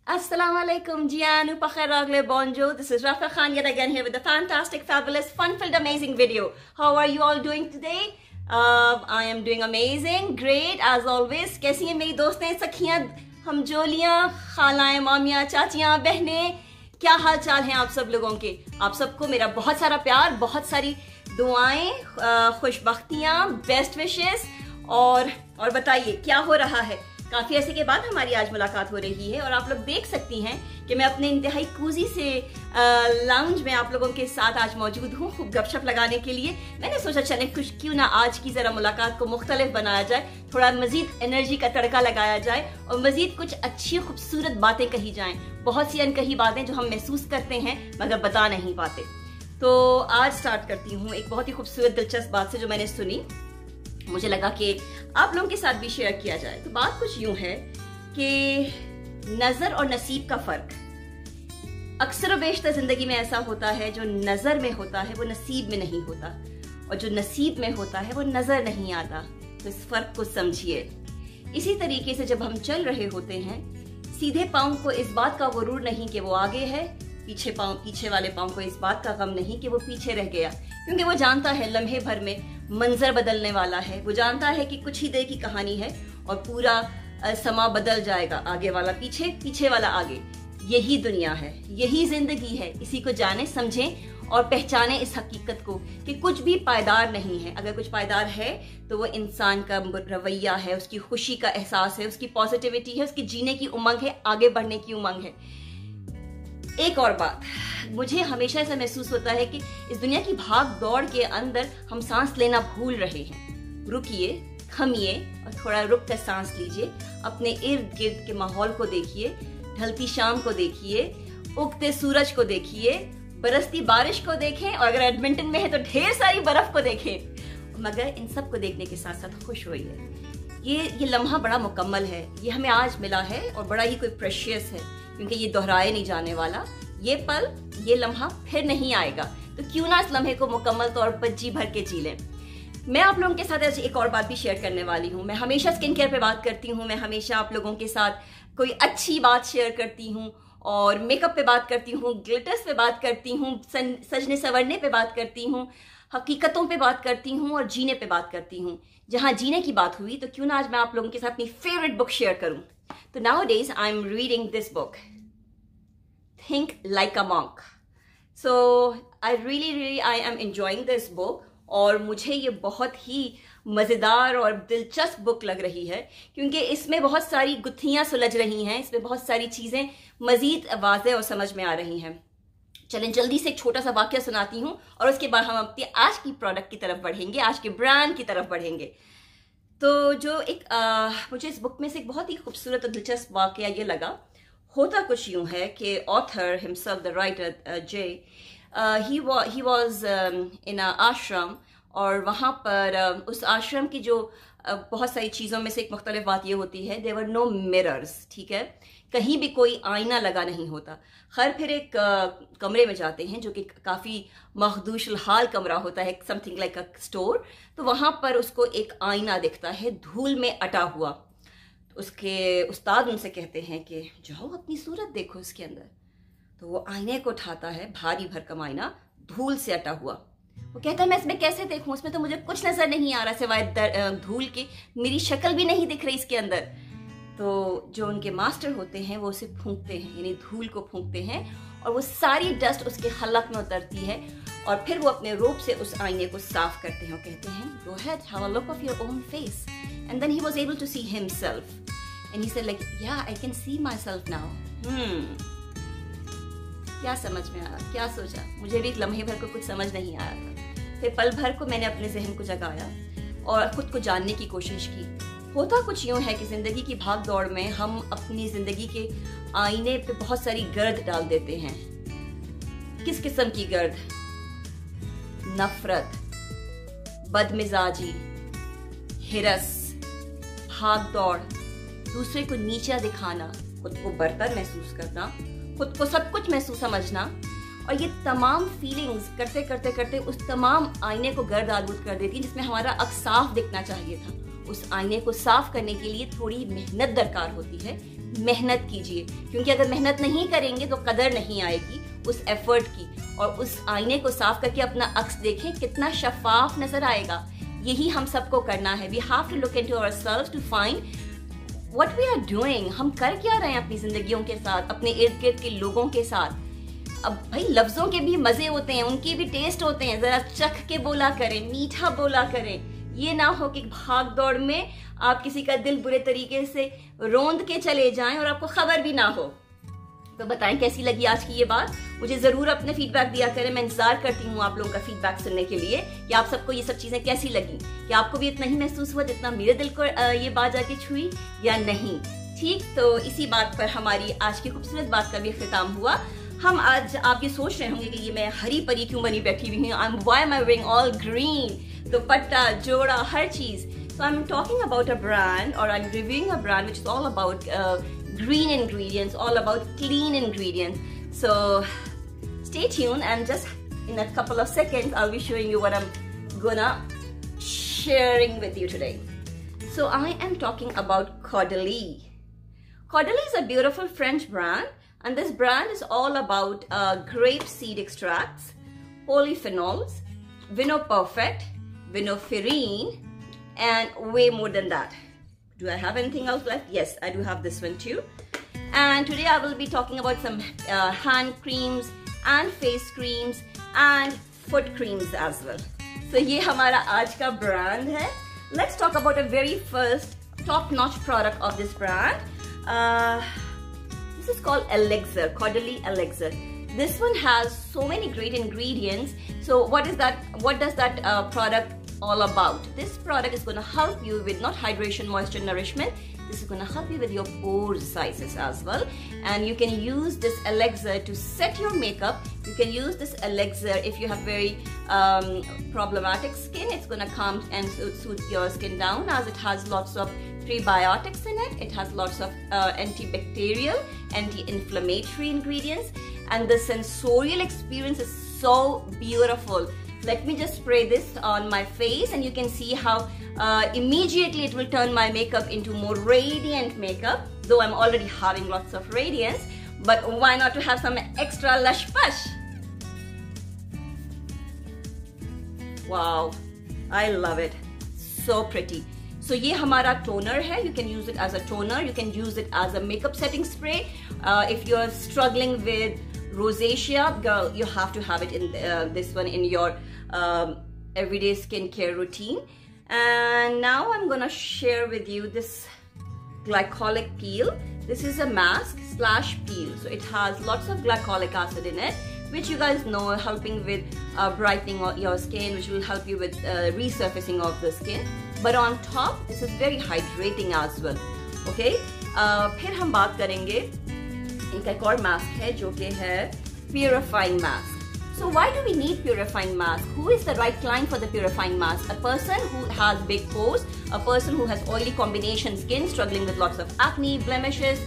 Assalamu alaikum, Jianu Pakharagle Bonjour. This is Rafa Khan yet again here with a fantastic, fabulous, fun-filled, amazing video. How are you all doing today? I am doing amazing, great as always. कैसी हैं मेरी दोस्तें, सखियां, हमजोलियां, खालाएं, मामियां, चाचियां, बहनें, क्या हाल चाल हैं आप सब लोगों के? आप सबको मेरा बहुत सारा प्यार, बहुत सारी दुआएं, खुशबख्तियां, बेस्ट विशेस और बताइए क्या हो रहा है? काफी ऐसे के बाद हमारी आज मुलाकात हो रही है और आप लोग देख सकती हैं कि मैं अपने इंतहाई कूजी से लाउंज में आप लोगों के साथ आज मौजूद हूँ खूब गपशप लगाने के लिए। मैंने सोचा चले कुछ क्यों ना आज की जरा मुलाकात को मुख्तलिफ बनाया जाए, थोड़ा मजीद एनर्जी का तड़का लगाया जाए और मजीद कुछ अच्छी खूबसूरत बातें कही जाएं। बहुत सी अनकही बातें जो हम महसूस करते हैं मगर बता नहीं पाते। तो आज स्टार्ट करती हूँ एक बहुत ही खूबसूरत दिलचस्प बात से जो मैंने सुनी, मुझे लगा कि आप लोगों के साथ भी शेयर किया जाए। तो बात कुछ यूं है कि नजर और नसीब का फर्क अक्सर और बेशतर जिंदगी में ऐसा होता है, जो नजर में होता है वो नसीब में नहीं होता और जो नसीब में होता है वो नजर नहीं आता। तो इस फर्क को समझिए। इसी तरीके से जब हम चल रहे होते हैं, सीधे पांव को इस बात का गुरूर नहीं कि वो आगे है, पीछे वाले पांव को इस बात का गम नहीं कि वो पीछे रह गया, क्योंकि वो जानता है लम्हे भर में मंजर बदलने वाला है। वो जानता है कि कुछ ही देर की कहानी है और पूरा समा बदल जाएगा, आगे वाला पीछे, पीछे वाला आगे। यही दुनिया है, यही जिंदगी है। इसी को जाने, समझें और पहचाने इस हकीकत को कि कुछ भी पायदार नहीं है। अगर कुछ पायदार है तो वो इंसान का रवैया है, उसकी खुशी का एहसास है, उसकी पॉजिटिविटी है, उसकी जीने की उमंग है, आगे बढ़ने की उमंग है। एक और बात, मुझे हमेशा ऐसा महसूस होता है कि इस दुनिया की भाग दौड़ के अंदर हम सांस लेना भूल रहे हैं। रुकिए, थमिए और थोड़ा रुक कर सांस लीजिए। अपने इर्द गिर्द के माहौल को देखिए, ढलती शाम को देखिए, उगते सूरज को देखिए, बरसती बारिश को देखें और अगर एडमिंटन में है तो ढेर सारी बर्फ को देखें। मगर इन सब को देखने के साथ साथ खुश होइए। ये लम्हा बड़ा मुकम्मल है, ये हमें आज मिला है और बड़ा ही कोई प्रेशियस है, क्योंकि ये दोहराए नहीं जाने वाला। ये पल, ये लम्हा फिर नहीं आएगा, तो क्यों ना इस लम्हे को मुकम्मल तौर पर जी भर के जी लें। मैं आप लोगों के साथ आज एक और बात भी शेयर करने वाली हूँ। मैं हमेशा स्किन केयर पे बात करती हूँ, मैं हमेशा आप लोगों के साथ कोई अच्छी बात शेयर करती हूँ और मेकअप पे बात करती हूँ, ग्लिटर्स पे बात करती हूँ, सजने संवरने पे बात करती हूँ, हकीकतों पे बात करती हूँ और जीने पे बात करती हूँ। जहाँ जीने की बात हुई तो क्यों ना आज मैं आप लोगों के साथ अपनी फेवरेट बुक शेयर करूँ। तो nowadays I am reading this book, Think Like a Monk. So I really I am enjoying this book और मुझे ये बहुत ही मज़ेदार और दिलचस्प बुक लग रही है, क्योंकि इसमें बहुत सारी गुत्थियां सुलझ रही हैं, इसमें बहुत सारी चीज़ें मज़ीद वाज़ेह और समझ में आ रही हैं। चलें जल्दी से एक छोटा सा वाक़या सुनाती हूँ और उसके बाद हम अपने आज की प्रोडक्ट की तरफ बढ़ेंगे, आज के ब्रांड की तरफ बढ़ेंगे। तो जो मुझे इस बुक में से एक बहुत ही खूबसूरत और दिलचस्प वाक़या ये लगा। होता कुछ यूं है कि author himself, the writer J, he was in a ashram और वहाँ पर उस आश्रम की जो बहुत सारी चीज़ों में से एक मुख्तलिफ बात ये होती है, देयर वर नो मिरर्स। ठीक है, कहीं भी कोई आईना लगा नहीं होता। खैर फिर एक कमरे में जाते हैं जो कि काफ़ी मखदूश हाल कमरा होता है, समथिंग लाइक अ स्टोर। तो वहाँ पर उसको एक आईना दिखता है धूल में अटा हुआ। उसके उस्ताद उनसे कहते हैं कि जाओ अपनी सूरत देखो इसके अंदर। तो वो आईने को उठाता है, भारी भरकम आईना, धूल से अटा हुआ। वो कहता है मैं इसमें कैसे देखूं, इसमें तो मुझे कुछ नजर नहीं आ रहा सिवाय धूल के, मेरी शक्ल भी नहीं दिख रही इसके अंदर। तो जो उनके मास्टर होते हैं वो उसे फूंकते हैं, यानी धूल को फूंकते हैं और वो सारी डस्ट उसके हलक में उतरती है और फिर वो अपने रोब से उस आईने को साफ करते हैं और कहते हैं go ahead, have a look of your own face. And then he was able to see himself. And he said like, yeah, I can see myself now. क्या समझ में आया, क्या सोचा? मुझे भी एक लम्हे भर को कुछ समझ नहीं आया था। फिर पल भर को मैंने अपने जहन को जगाया और खुद को जानने की कोशिश की। होता कुछ यूं है कि जिंदगी की भाग दौड़ में हम अपनी जिंदगी के आईने पे बहुत सारी गर्द डाल देते हैं। किस किस्म की गर्द? नफरत, बदमिजाजी, हिरस, भाग दौड़, दूसरे को नीचा दिखाना, खुद को बर्तर महसूस करना, खुद को सब कुछ महसूस समझना, और ये तमाम फीलिंग्स करते करते करते उस तमाम आईने को गर्द आलूद कर देती है जिसमें हमारा अक्स साफ दिखना चाहिए था। उस आईने को साफ करने के लिए थोड़ी मेहनत दरकार होती है, मेहनत कीजिए, क्योंकि अगर मेहनत नहीं करेंगे तो कदर नहीं आएगी उस एफर्ट की। और उस आईने को साफ करके अपना अक्स देखें, कितना शफाफ नजर आएगा। यही हम सबको करना है। We have to look into ourselves to find what we are doing. हम कर क्या रहे हैं अपनी जिंदगियों के साथ, अपने इर्द गिर्द के लोगों के साथ। अब भाई लफ्जों के भी मजे होते हैं, उनके भी टेस्ट होते हैं। जरा चख के बोला करें, मीठा बोला करें। ये ना हो कि भाग दौड़ में आप किसी का दिल बुरे तरीके से रोंद के चले जाएं और आपको खबर भी ना हो। तो बताएं कैसी लगी आज की ये बात। मुझे जरूर अपने फीडबैक दिया करें। मैं इंतजार करती हूँ आप लोगों का फीडबैक सुनने के लिए कि आप सबको ये सब चीजें कैसी लगी, कि आपको भी इतना ही महसूस हुआ जितना मेरे दिल को ये बात जाके छुई या नहीं। ठीक, तो इसी बात पर हमारी आज की खूबसूरत बात का भी इख्तिताम हुआ। हम आज आप ये सोच रहे होंगे कि ये मैं हरी परी क्यों बनी बैठी हुई हूँ, why am I wearing all green, तो पट्टा जोड़ा हर चीज। So I'm talking about a brand, or I'm reviewing a brand which is all about green ingredients, all about clean ingredients. So stay tuned, and just in a couple of seconds I'll be showing you what I'm gonna sharing with you today. So I am talking about Caudalie. Caudalie is a beautiful French brand, and this brand is all about grape seed extracts, polyphenols, Vinoperfect, Vinoferine, and way more than that. Do I have anything else left? Yes, I do have this one too. And today I will be talking about some hand creams and face creams and foot creams as well. So ये हमारा आज का brand है. Let's talk about a very first top-notch product of this brand. This is called Elixir, Caudalie Elixir. This one has so many great ingredients. So what is that? What does that product all about? This product is going to help you with not hydration, moisture, nourishment. This is going to help you with your pore sizes as well. And you can use this elixir to set your makeup. You can use this elixir if you have very problematic skin. It's going to calm and soothe your skin down, as it has lots of prebiotics in it. It has lots of antibacterial, anti-inflammatory ingredients. And the sensorial experience is so beautiful. Let me just spray this on my face, and you can see how immediately it will turn my makeup into more radiant makeup. Though I'm already having lots of radiance, but why not to have some extra lush push? Wow, I love it. So pretty. So ये हमारा toner है. You can use it as a toner. You can use it as a makeup setting spray. If you're struggling with rosacea, girl, you have to have it in this one in your everyday skincare routine. And now I'm gonna share with you this glycolic peel. This is a mask slash peel, so it has lots of glycolic acid in it, which you guys know are helping with brightening your skin, which will help you with resurfacing of the skin. But on top, this is very hydrating as well. Okay, फिर हम बात करेंगे इनका एक और mask है जो कि है purifying mask. So why do we need purifying mask? Who is the right client for the purifying mask? A person who has big pores, a person who has oily combination skin, struggling with lots of acne, blemishes.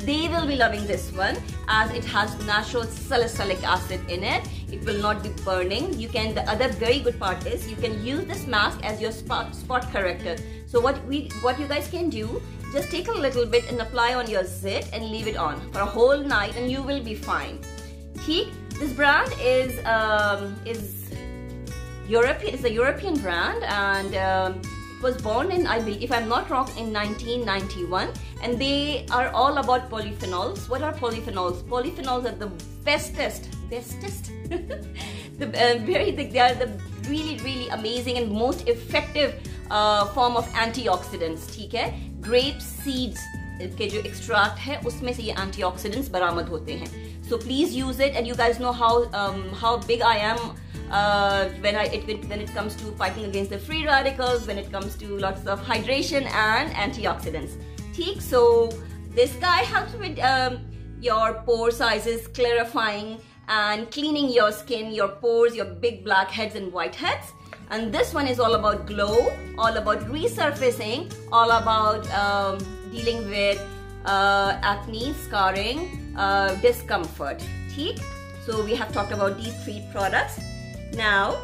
They will be loving this one, as it has natural salicylic acid in it. It will not be burning. You can. The other very good part is you can use this mask as your spot corrector. So what you guys can do, just take a little bit and apply on your zit and leave it on for a whole night, and you will be fine. ठीक, this brand is European. It's a European brand, and it was born in, I believe, if I'm not wrong, in 1991. And they are all about polyphenols. What are polyphenols? Polyphenols are the bestest. they are the really amazing and most effective form of antioxidants. ठीक है, grape seeds के जो extract है उसमें से ये antioxidants बरामद होते हैं. So please use it, and you guys know how big I am when it comes to fighting against the free radicals, when it comes to lots of hydration and antioxidants. ठीक, so this guy helps with your pore sizes, clarifying and cleaning your skin, your pores, your big blackheads and whiteheads. And this one is all about glow, all about resurfacing, all about dealing with acne, scarring, discomfort. ठीक? So we have talked about these 3 products. Now,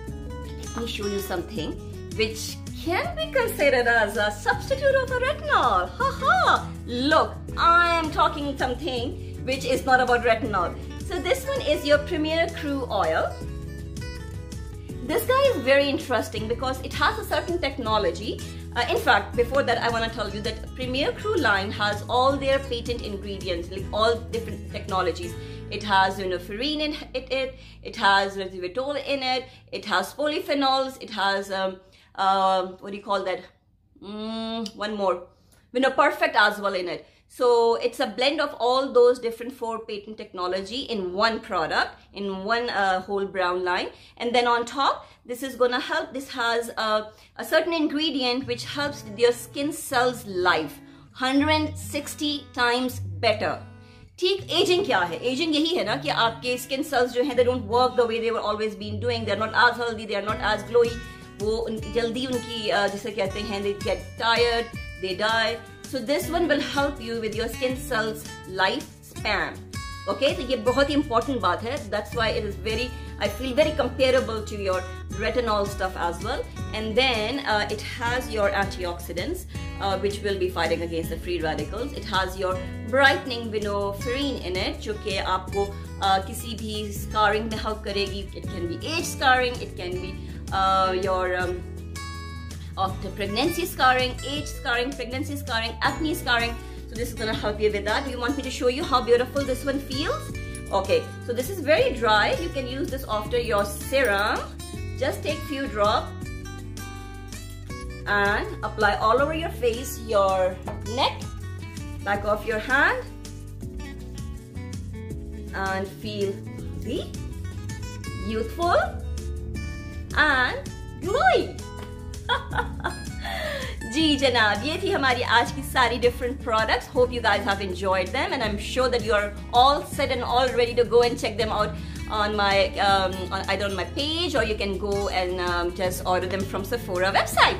let me show you something. which can be considered as a substitute of a retinol. Haha! Look, I am talking something which is not about retinol. So this one is your Premier Crew oil. This guy is very interesting because it has a certain technology. In fact, before that, I want to tell you that Premier Crew line has all their patent ingredients, like all different technologies. It has farine in it, it has resveratrol in it, it has polyphenols, it has what do you call that? One more, Perfect as well in it. So it's a blend of all those different 4 patent technology in one product, in one whole brown line. And then on top, this is gonna help. This has a certain ingredient which helps with your skin cells life 160 times better. ठीक, ageing क्या है? Ageing यही है ना कि आपके skin cells जो हैं, they don't work the way they were always been doing. They are not as healthy, they are not as glowy. वो जल्दी उनकी जैसे कहते हैं, they get tired, they die. So this one will help you with your skin cells lifespan. Okay, तो ये बहुत ही important बात है. That's why it is very, I feel very comparable to your retinol stuff as well. And then it has your antioxidants, which will be fighting against the free radicals. It has your brightening vinoferine in it, जो कि आपको किसी भी scarring में help करेगी. It can be age scarring, it can be your after pregnancy scarring, age scarring, pregnancy scarring, acne scarring. So this is gonna help you with that. Do you want me to show you how beautiful this one feels? Okay, so this is very dry. You can use this after your serum. Just take few drops and apply all over your face, your neck, back of your hand, and feel the youthful and glowy. जी जनाब, ये थी हमारी आज की सारी different products. Hope you guys have enjoyed them, and I'm sure that you are all set and all ready to go and check them out on my either on my page, or you can go and just order them from Sephora website.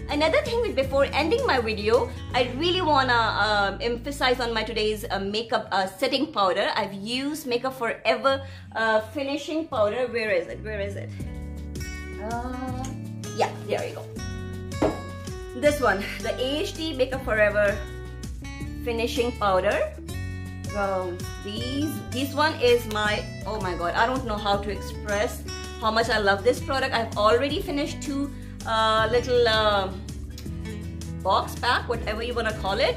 Another thing, before ending my video, I really wanna emphasize on my today's makeup setting powder. I've used Makeup Forever finishing powder. Where is it? Where is it? Yeah, there you go. This one, the AHD Makeup Forever finishing powder. This one is my, oh my god, I don't know how to express how much I love this product. I've already finished 2 little box pack, whatever you want to call it.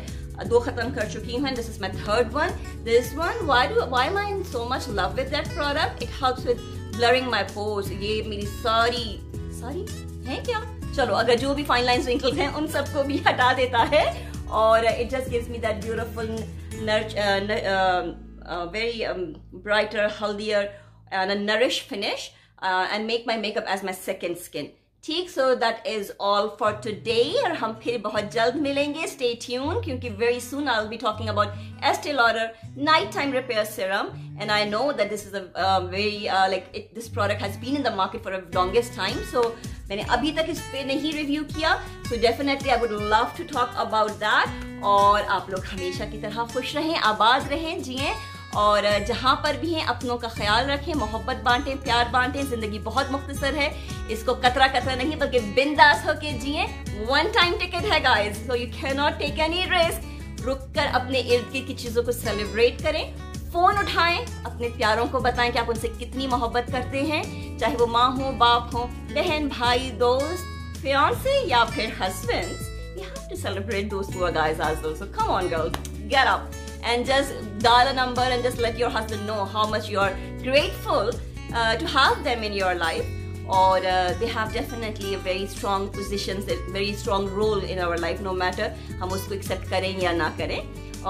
2 khatam kar chuki hu, and this is my 3rd one. This one, why am I in so much love with that product? It helps with blurring my pores. ये मेरी सारी है क्या? चलो, अगर जो भी fine lines wrinkles हैं उन सबको भी हटा देता है, और it just gives me that beautiful very brighter, healthier and a nourished finish, and make my makeup as my second skin. ठीक, so that is all for today, और हम फिर बहुत जल्द मिलेंगे. Stay tuned, क्योंकि very soon I'll be talking about Estee Lauder Nighttime Repair Serum, and I know that this is a very this product has been in the market for the longest time, so मैंने अभी तक इस पे नहीं review किया, so definitely I would love to talk about that. और आप लोग हमेशा की तरह खुश रहें, आबाद रहें, जिएं, और जहाँ पर भी हैं अपनों का ख्याल रखें, मोहब्बत बांटें, प्यार बांटें. जिंदगी बहुत मुख्तसर है, इसको कतरा कतरा नहीं बल्कि बिंदास होके जिएं. वन टाइम टिकट है guys, so you cannot take any risk. रुक कर अपने इर्द गिर्द की चीजों को सेलिब्रेट करें, फोन उठाएं, अपने प्यारों को बताएं कि आप उनसे कितनी मोहब्बत करते हैं, चाहे वो माँ हो, बाप हो, बहन, भाई, दोस्त, fiancé या फिर husbands. You have to celebrate those poor guys as well. So come on girls, get up and just dial a number and just let your husband know how much you are grateful to have them in your life. Or they have definitely a very strong positions, a very strong role in our life, no matter हम उसको accept करें या ना करें.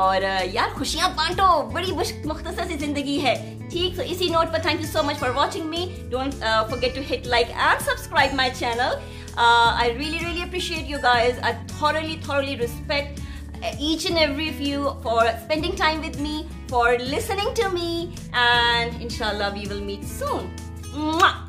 और यार खुशियाँ बांटो, बड़ी मुख्तसर सी जिंदगी है. ठीक, so इसी नोट पर thank you so much for watching me. Don't forget to hit like and subscribe my channel. I really appreciate you guys. I thoroughly respect each and every of you for spending time with me, for listening to me, and inshallah we will meet soon. Mwah!